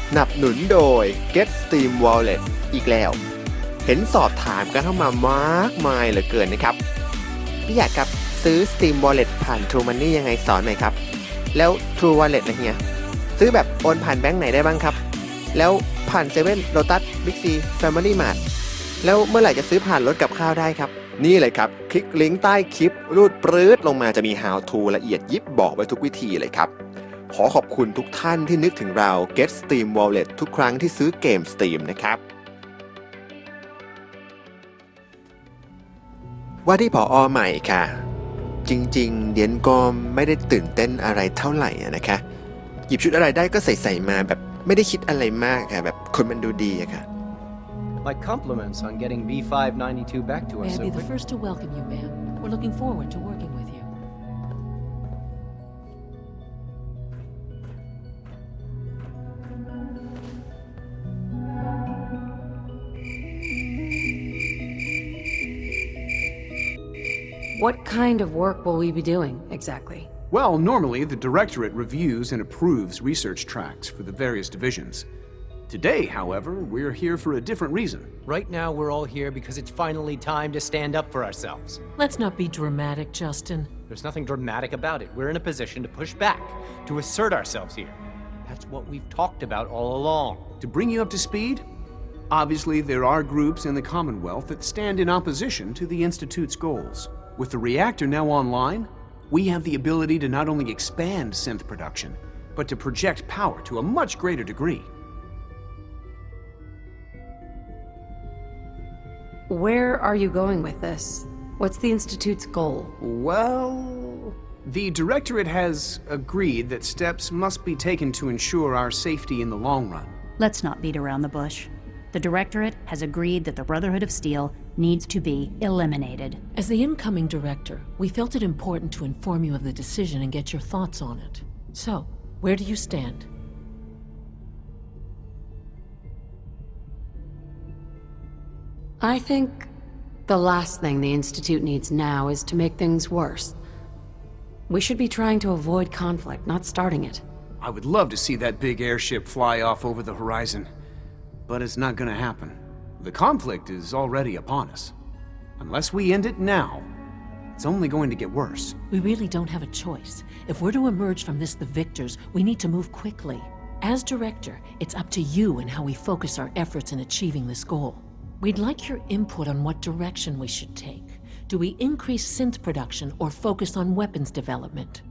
สนับสนุนโดย Get Steam Wallet อีกแล้วเห็นสอบถามกันเข้ามามากมายเหลือเกินนะครับพี่อยากครับซื้อ Steam Wallet ผ่าน True Money ยังไงสอนหน่อยครับแล้ว True Wallet นะเฮียซื้อแบบโอนผ่านแบงค์ไหนได้บ้างครับแล้วผ่านเซเว่นโลตัสบิ๊กซีแฟมิลี่มาร์ทแล้วเมื่อไหร่จะซื้อผ่านรถกับข้าวได้ครับนี่เลยครับคลิกลิงก์ใต้คลิปรูดปรื๊ดลงมาจะมี How to ละเอียดยิบบอกไว้ทุกวิธีเลยครับขอขอบคุณทุกท่านที่นึกถึงเรา Get Steam Wallet ทุกครั้งที่ซื้อเกม Steam นะครับว่าที่ผอ.ใหม่ค่ะจริงๆเดียนก็ไม่ได้ตื่นเต้นอะไรเท่าไหร่นะคะหยิบชุดอะไรได้ก็ใส่มาแบบไม่ได้คิดอะไรมากค่ะแบบคนมันดูดีอะค่ะ My compliments on getting B592 back to us. May I be the first to welcome you, ma'am. We're looking forward to working with you. What kind of work will we be doing, exactly? Well, normally the Directorate reviews and approves research tracks for the various divisions. Today, however, we're here for a different reason. Right now, we're all here because it's finally time to stand up for ourselves. Let's not be dramatic, Justin. There's nothing dramatic about it. We're in a position to push back, to assert ourselves here. That's what we've talked about all along. To bring you up to speed, obviously there are groups in the Commonwealth that stand in opposition to the Institute's goals. With the reactor now online, we have the ability to not only expand synth production, but to project power to a much greater degree. Where are you going with this? What's the Institute's goal? Well, the Directorate has agreed that steps must be taken to ensure our safety in the long run. Let's not beat around the bush. The Directorate has agreed that the Brotherhood of Steel needs to be eliminated. As the incoming director, we felt it important to inform you of the decision and get your thoughts on it. So, where do you stand? I think the last thing the Institute needs now is to make things worse. We should be trying to avoid conflict, not starting it. I would love to see that big airship fly off over the horizon, but it's not gonna happen. The conflict is already upon us. Unless we end it now, it's only going to get worse. We really don't have a choice. If we're to emerge from this the victors, we need to move quickly. As director, it's up to you and how we focus our efforts in achieving this goal. We'd like your input on what direction we should take. Do we increase synth production or focus on weapons development?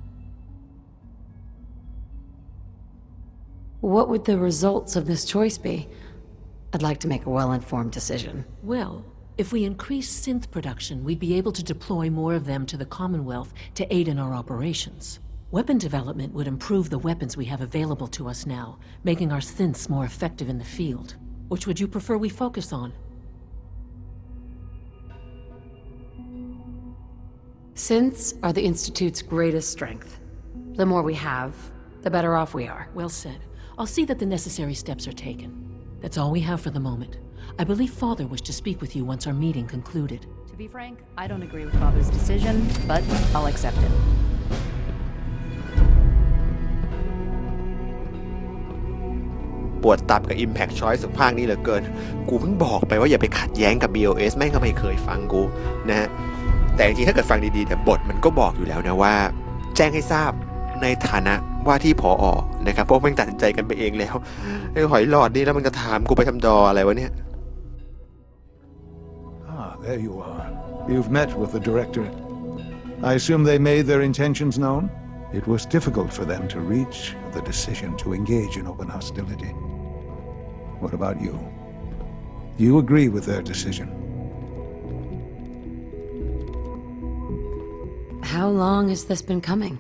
What would the results of this choice be? I'd like to make a well-informed decision. Well, if we increase synth production, we'd be able to deploy more of them to the Commonwealth to aid in our operations. Weapon development would improve the weapons we have available to us now, making our synths more effective in the field. Which would you prefer we focus on? Synths are the Institute's greatest strength. The more we have, the better off we are. Well said. I'll see that the necessary steps are taken. That's all we have for the moment. I believe Father wished to speak with you once our meeting concluded. To be frank, I don't agree with Father's decision, but I'll accept it. ปวดตับกับ Impact Choice สุดภาคนี้เหลือเกินกูเพิ่งบอกไปว่าอย่าไปขัดแย้งกับ BOS แม่งก็ไม่เคยฟังกูนะฮะแต่จริงๆถ้าเกิดฟังดีๆแต่บทมันก็บอกอยู่แล้วนะว่าแจ้งให้ทราบในฐานะว่าที่ผอ.นะครับเพราะมันตัดสินใจกันไปเองแล้วไอ้หอยหลอดนี่แล้วมันจะถามกูไปทำดออะไรวะเนี่ย There you are. You've met with the Directorate. I assume they made their intentions known? It was difficult for them to reach the decision to engage in open hostility. What about you? Do you agree with their decision? How long has this been coming?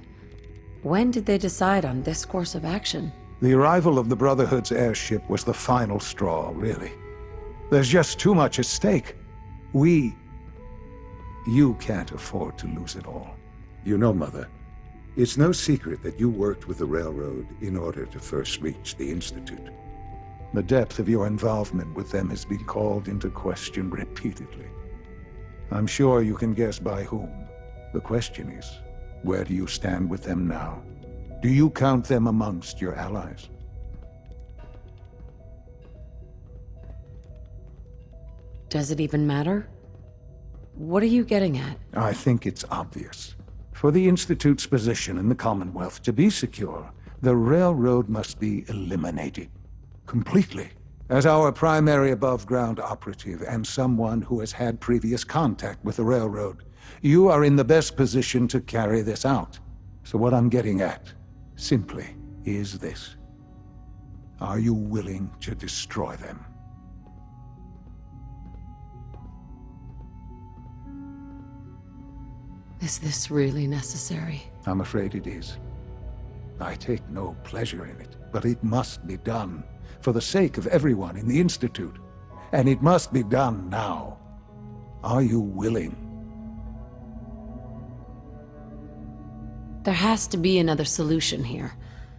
When did they decide on this course of action? The arrival of the Brotherhood's airship was the final straw, really. There's just too much at stake. You can't afford to lose it all. You know, Mother, it's no secret that you worked with the Railroad in order to first reach the Institute. The depth of your involvement with them has been called into question repeatedly. I'm sure you can guess by whom. The question is, where do you stand with them now? Do you count them amongst your allies? Does it even matter? What are you getting at? I think it's obvious. For the Institute's position in the Commonwealth to be secure, the Railroad must be eliminated. Completely. As our primary above-ground operative and someone who has had previous contact with the Railroad, you are in the best position to carry this out. So what I'm getting at, simply, is this. Are you willing to destroy them? Is this really necessary? I'm afraid it is. I take no pleasure in it, but it must be done for the sake of everyone in the Institute. And it must be done now. Are you willing? There has to be another solution here.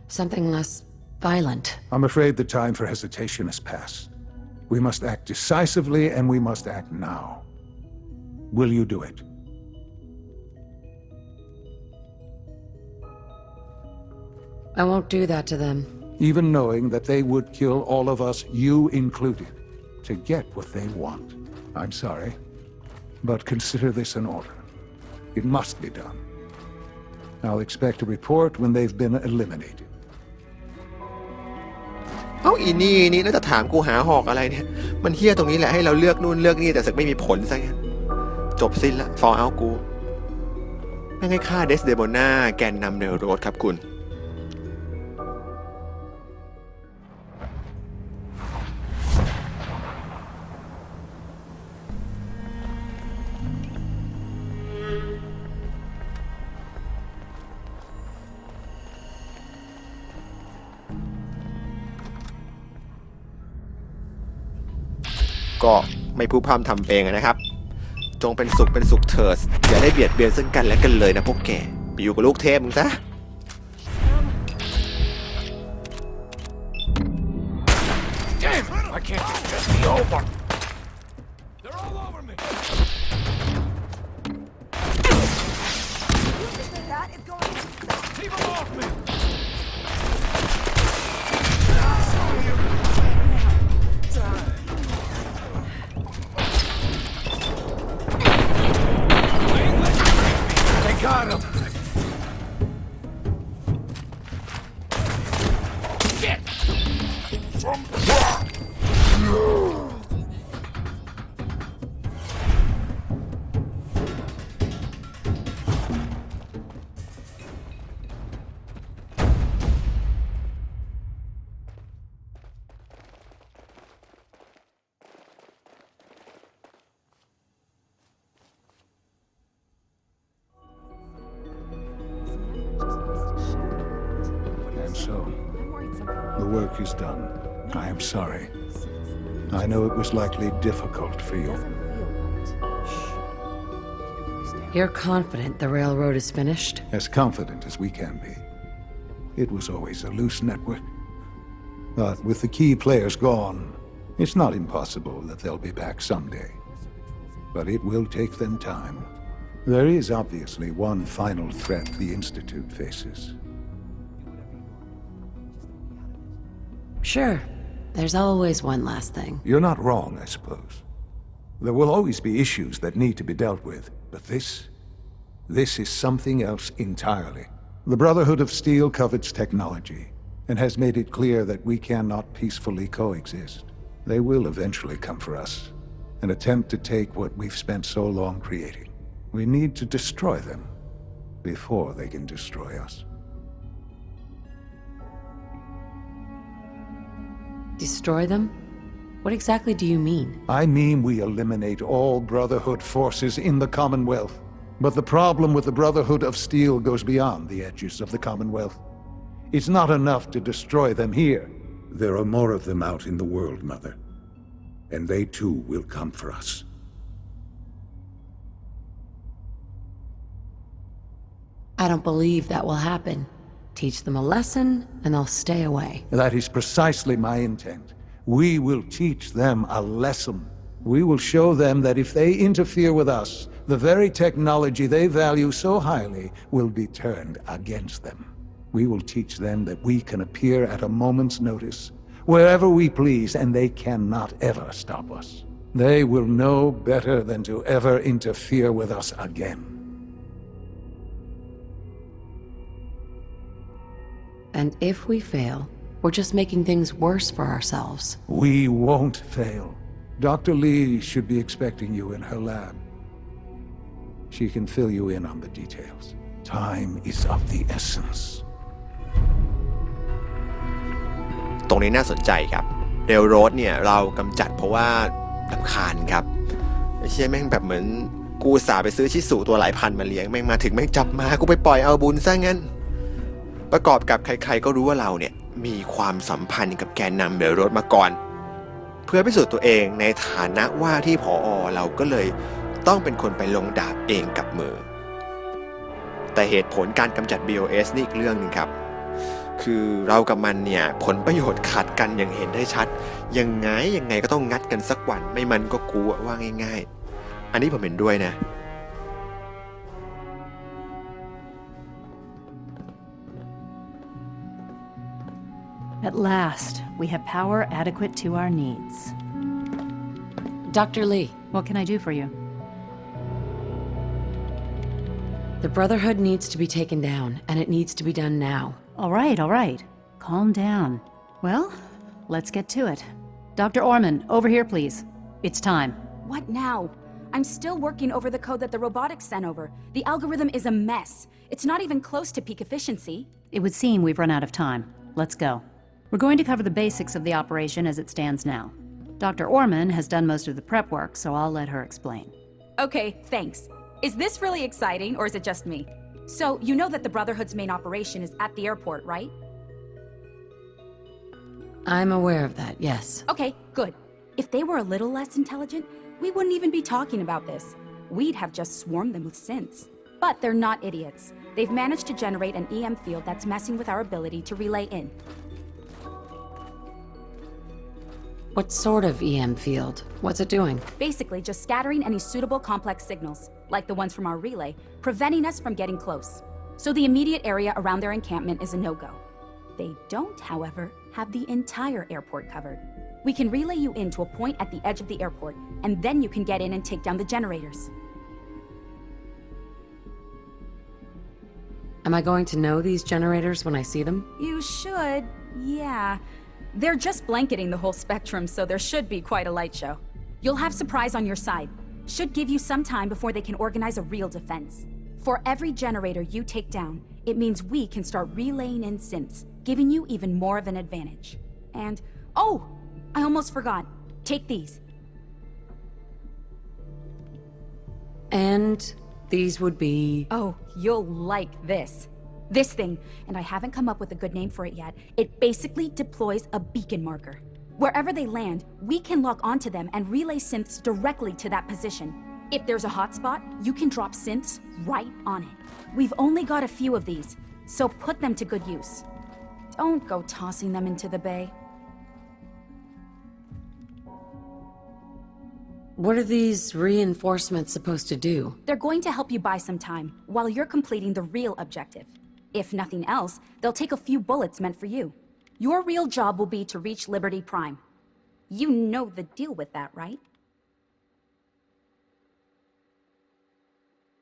Something less violent. I'm afraid the time for hesitation has passed. We must act decisively and we must act now. Will you do it? I won't do that to them. Even knowing that they would kill all of us, you included, to get what they want. I'm sorry, but consider this an order. It must be done. I'll expect a report when they've been eliminated. เอ้าอีนี่น่าจะถามกูหาหอกอะไรเนี่ยมันเหี้ยตรงนี้แหละให้เราเลือกนู่นเลือกนี่แต่สึกไม่มีผลซะงั้นจบสิ้นละฟอลเอากูแม่งให้ฆ่าเดสเดโมนาแกนนำเนโรดครับคุณก็ไม่พูดพร่ำทำเพลงนะครับจงเป็นสุขเถิดอย่าได้เบียดเบียนซึ่งกันและกันเลยนะพวกแกไปอยู่กับลูกเทพมึงซะ Damn! I can't get this be over. They're all over me. You think that is going to stop? Keep them off me. Got him! Get! From The work is done. I am sorry. I know it was likely difficult for you. You're confident the railroad is finished? As confident as we can be. It was always a loose network. But with the key players gone, it's not impossible that they'll be back someday. But it will take them time. There is obviously one final threat the Institute faces. Sure. There's always one last thing. You're not wrong, I suppose. There will always be issues that need to be dealt with, but this is something else entirely. The Brotherhood of Steel covets technology, and has made it clear that we cannot peacefully coexist. They will eventually come for us, and attempt to take what we've spent so long creating. We need to destroy them, before they can destroy us. Destroy them? What exactly do you mean? I mean we eliminate all Brotherhood forces in the Commonwealth. But the problem with the Brotherhood of Steel goes beyond the edges of the Commonwealth. It's not enough to destroy them here. There are more of them out in the world, Mother. And they too will come for us. I don't believe that will happen. Teach them a lesson, and they'll stay away. That is precisely my intent. We will teach them a lesson. We will show them that if they interfere with us, the very technology they value so highly will be turned against them. We will teach them that we can appear at a moment's notice, wherever we please, and they cannot ever stop us. They will know better than to ever interfere with us again. And if we fail, we're just making things worse for ourselves. We won't fail. Dr. Lee should be expecting you in her lab. She can fill you in on the details. Time is of the essence. ตรงนี้น่าสนใจครับเรลโรดเนี่ยเรากำจัดเพราะว่ารำคาญครับไอ้เชี่ยแม่งแบบเหมือนกูสาไปซื้อชิสุตัวหลายพันมาเลี้ยงแม่งมาถึงแม่งจับมากูไปปล่อยเอาบุญซะงั้นประกอบกับใครๆก็รู้ว่าเราเนี่ยมีความสัมพันธ์กับแกนนำเรลโรดมาก่อนเพื่อพิสูจน์ตัวเองในฐานะว่าที่ผอ.เราก็เลยต้องเป็นคนไปลงดาบเองกับมือแต่เหตุผลการกำจัด BOS นี่อีกเรื่องนึงครับคือเรากับมันเนี่ยผลประโยชน์ขัดกันอย่างเห็นได้ชัดยังไงก็ต้องงัดกันสักวันไม่มันก็กูว่าง่ายๆอันนี้ผมเห็นด้วยนะ At last, we have power adequate to our needs. Dr. Lee. What can I do for you? The Brotherhood needs to be taken down, and it needs to be done now. All right. Calm down. Well, let's get to it. Dr. Orman, over here, please. It's time. What now? I'm still working over the code that the robotics sent over. The algorithm is a mess. It's not even close to peak efficiency. It would seem we've run out of time. Let's go. We're going to cover the basics of the operation as it stands now. Dr. Orman has done most of the prep work, so I'll let her explain. Okay, thanks. Is this really exciting, or is it just me? So, you know that the Brotherhood's main operation is at the airport, right? I'm aware of that, yes. Okay, good. If they were a little less intelligent, we wouldn't even be talking about this. We'd have just swarmed them with synths. But they're not idiots. They've managed to generate an EM field that's messing with our ability to relay in. What sort of EM field? What's it doing? Basically, just scattering any suitable complex signals, like the ones from our relay, preventing us from getting close. So the immediate area around their encampment is a no-go. They don't, however, have the entire airport covered. We can relay you in to a point at the edge of the airport, and then you can get in and take down the generators. Am I going to know these generators when I see them? You should, yeah. They're just blanketing the whole spectrum, so there should be quite a light show. You'll have surprise on your side. Should give you some time before they can organize a real defense. For every generator you take down, it means we can start relaying in synths, giving you even more of an advantage. And, oh, I almost forgot. Take these. And these would be... Oh, you'll like this. This thing, and I haven't come up with a good name for it yet, it basically deploys a beacon marker. Wherever they land, we can lock onto them and relay synths directly to that position. If there's a hotspot, you can drop synths right on it. We've only got a few of these, so put them to good use. Don't go tossing them into the bay. What are these reinforcements supposed to do? They're going to help you buy some time, while you're completing the real objective. If nothing else, they'll take a few bullets meant for you. Your real job will be to reach Liberty Prime. You know the deal with that, right?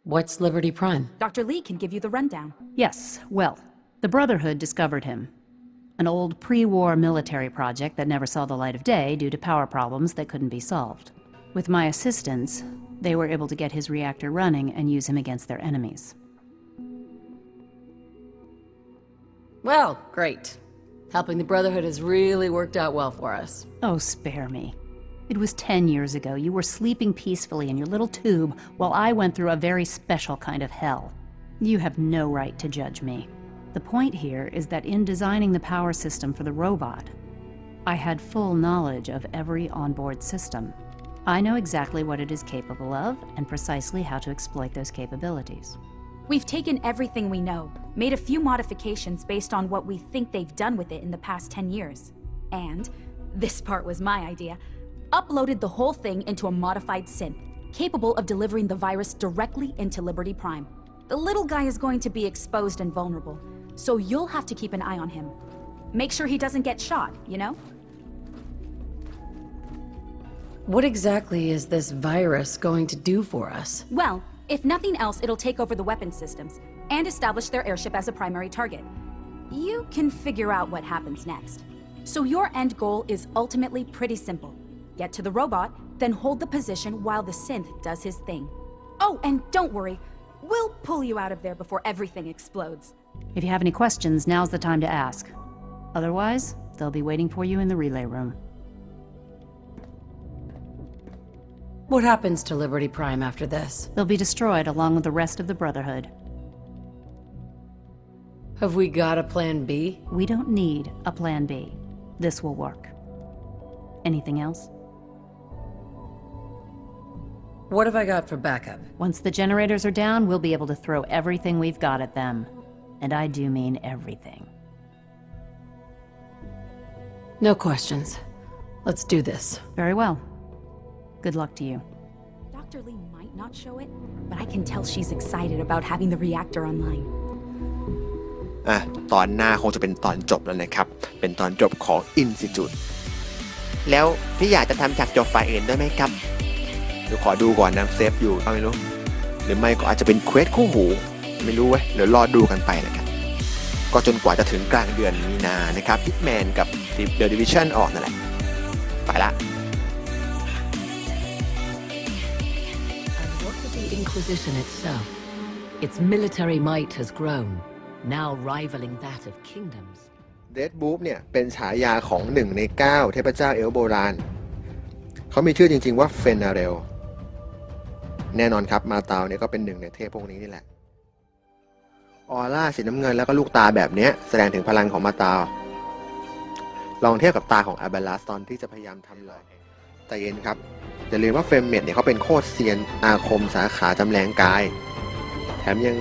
What's Liberty Prime? Dr. Lee can give you the rundown. Yes, well, the Brotherhood discovered him. An old pre-war military project that never saw the light of day due to power problems that couldn't be solved. With my assistance, they were able to get his reactor running and use him against their enemies. Well, great. Helping the Brotherhood has really worked out well for us. Oh, spare me. It was 10 years ago. You were sleeping peacefully in your little tube while I went through a very special kind of hell. You have no right to judge me. The point here is that in designing the power system for the robot, I had full knowledge of every onboard system. I know exactly what it is capable of and precisely how to exploit those capabilities. We've taken everything we know, made a few modifications based on what we think they've done with it in the past 10 years. And, this part was my idea, uploaded the whole thing into a modified synth, capable of delivering the virus directly into Liberty Prime. The little guy is going to be exposed and vulnerable, so you'll have to keep an eye on him. Make sure he doesn't get shot, you know? What exactly is this virus going to do for us? Well, if nothing else, it'll take over the weapon systems and establish their airship as a primary target. You can figure out what happens next. So your end goal is ultimately pretty simple. Get to the robot, then hold the position while the synth does his thing. Oh, and don't worry, we'll pull you out of there before everything explodes. If you have any questions, now's the time to ask. Otherwise, they'll be waiting for you in the relay room. What happens to Liberty Prime after this? They'll be destroyed along with the rest of the Brotherhood. Have we got a plan B? We don't need a plan B. This will work. Anything else? What have I got for backup? Once the generators are down, we'll be able to throw everything we've got at them. And I do mean everything. No questions. Let's do this. Very well. Good luck to you. Dr. Lee might not show it, but I can tell she's excited about having the reactor online. ตอนหน้าคงจะเป็นตอนจบแล้วนะครับ เป็นตอนจบของ Institute แล้วพี่อยากจะทำฉากจบไฟล์อื่นด้วยไหมครับเดี๋ยวขอดูก่อนนะเซฟอยู่ก็ไม่รู้หรือไม่ก็อาจจะเป็นเควสคู่หูไม่รู้เว้ยเดี๋ยวรอดูกันไปแล้วกันก็จนกว่าจะถึงกลางเดือนมีนานะครับฮิตแมนกับ The Division ออกนั่นแหละไปละ And what of the Inquisition itself? Its military might has grown, now rivaling that of kingdoms. Dead Boop เนี่ยเป็นฉายาของ1 ใน 9 เทพเจ้าเอลโบราณเขามีชื่อจริงๆว่าเฟนาเรลแน่นอนครับมาตาวเนี่ยก็เป็นหนึ่งในเทพพวกนี้นี่แหละออร่าสีน้ำเงินแล้วก็ลูกตาแบบนี้แสดงถึงพลังของมาตาวลองเทียบกับตาของอาเบลัสตอนที่จะพยายามทำลายแต่เย็นครับอย่าลืมว่าเฟรมเมดเนี่ยเขาเป็นโคตรเซียนอาคมสาขาจำแรงกายแถมยัง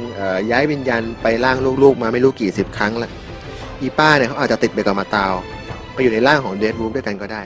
ย้ายวิญญาณไปร่างลูกๆมาไม่รู้กี่10 ครั้งแล้วอีป้าเนี่ยเขาอาจจะติดไปกับมาตาวไปอยู่ในร่างของเดดบูฟด้วยกันก็ได้